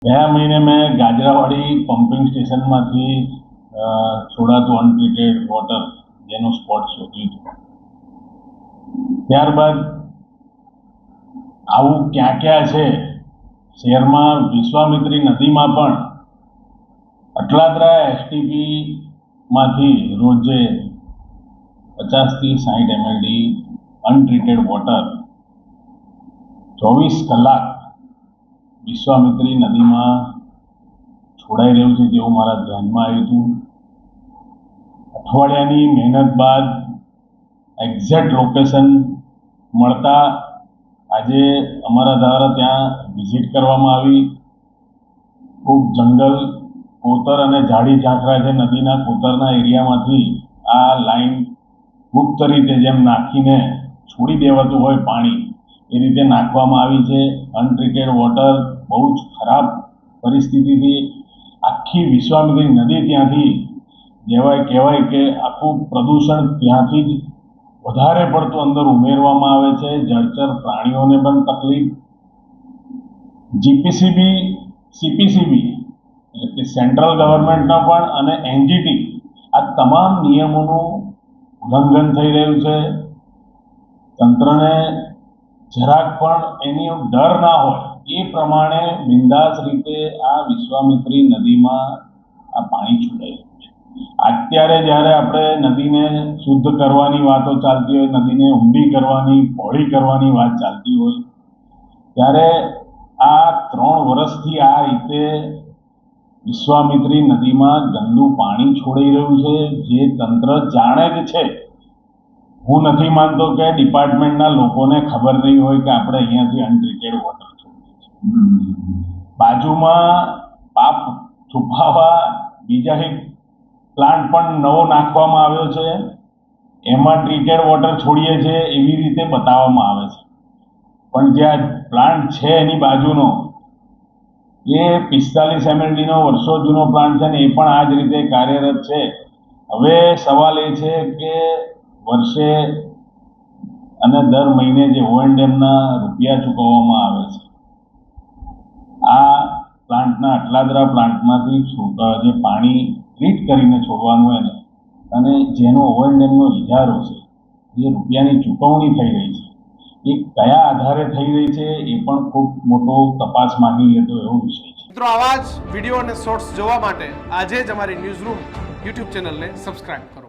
ગયા મહિને મેં ગાજરાવાડી પમ્પિંગ સ્ટેશનમાંથી છોડાતું અનટ્રીટેડ વોટર જેનું સ્પોટ શોધ્યું હતું. ત્યારબાદ આવું ક્યાં ક્યાં છે શહેરમાં, વિશ્વામિત્રી નદીમાં પણ અટલાદરા એસટીપીમાંથી રોજે 50 થી 60 mld અનટ્રીટેડ વોટર 24 કલાક વિશ્વામિત્રી નદીમાં છોડાઈ રહ્યું છે તેવું મારા ધ્યાનમાં આવ્યું હતું. અઠવાડિયાની મહેનત બાદ એક્ઝેક્ટ લોકેશન મળતા આજે અમારા દ્વારા ત્યાં વિઝિટ કરવામાં આવી. ખૂબ જંગલ, કોતર અને ઝાડી ઝાંખરા છે. નદીના કોતરના એરિયામાંથી આ લાઈન ગુપ્ત રીતે જેમ નાખીને છોડી દેવાતું હોય પાણી એ રીતે નાખવામાં આવી છે. અનટ્રીટેડ વોટર બહુ જ ખરાબ પરિસ્થિતિથી આખી વિશ્વામિત્રી નદી ત્યાંથી કહેવાય કે આખું પ્રદૂષણ ત્યાંથી જ વધારે પડતું અંદર ઉમેરવામાં આવે છે. જળચર પ્રાણીઓને પણ તકલીફ. જીપીસીબી, સીપીસીબી એટલે કે સેન્ટ્રલ ગવર્મેન્ટના પણ અને એનજીટી આ તમામ નિયમોનું ઉલ્લંઘન થઈ રહ્યું છે. તંત્રને જરાક પણ એની ડર ના હોય એ પ્રમાણે બિંદાસ રીતે આ વિશ્વામિત્રી નદીમાં આ પાણી છોડાઈ રહ્યું છે. અત્યારે જ્યારે આપણે નદીને શુદ્ધ કરવાની વાતો ચાલતી હોય, નદીને ઊંડી કરવાની, પહોળી કરવાની વાત ચાલતી હોય, ત્યારે આ 3 વર્ષથી આ રીતે વિશ્વામિત્રી નદીમાં ગંદુ પાણી છોડાઈ રહ્યું છે, જે તંત્ર જાણે જ છે. હું નથી માનતો કે ડિપાર્ટમેન્ટના લોકોને ખબર નહીં હોય કે આપણે અહીંયાથી અનટ્રીટેડ વોટર છોડીએ છીએ. બાજુમાં પાપ છુપાવવા બીજા એક પ્લાન્ટ પણ નવો નાખવામાં આવ્યો છે, એમાં ટ્રીટેડ વોટર છોડીએ છીએ એવી રીતે બતાવવામાં આવે છે. પણ જે આ પ્લાન્ટ છે એની બાજુનો એ 45 mldનો વર્ષો જૂનો પ્લાન્ટ છે ને એ પણ આ જ રીતે કાર્યરત છે. હવે સવાલ એ છે કે વર્ષે અને દર મહિને જે O&Mના રૂપિયા ચૂકવવામાં આવે છે, આ પ્લાન્ટના અટલાદરા પ્લાન્ટમાંથી જે પાણી ટ્રીટ કરીને છોડવાનું હોય ને, અને જેનો O&Mનો ઇજારો છે, જે રૂપિયાની ચૂકવણી થઈ રહી છે, એ કયા આધારે થઈ રહી છે એ પણ ખૂબ મોટો તપાસ માંગી લેતો એવો વિષય છે. મિત્રો, આવા જ વિડીયો અને શોર્ટ્સ જોવા માટે આજે જ અમારી ન્યૂઝ રૂમ યુટ્યુબ ચેનલને સબસ્ક્રાઇબ કરો.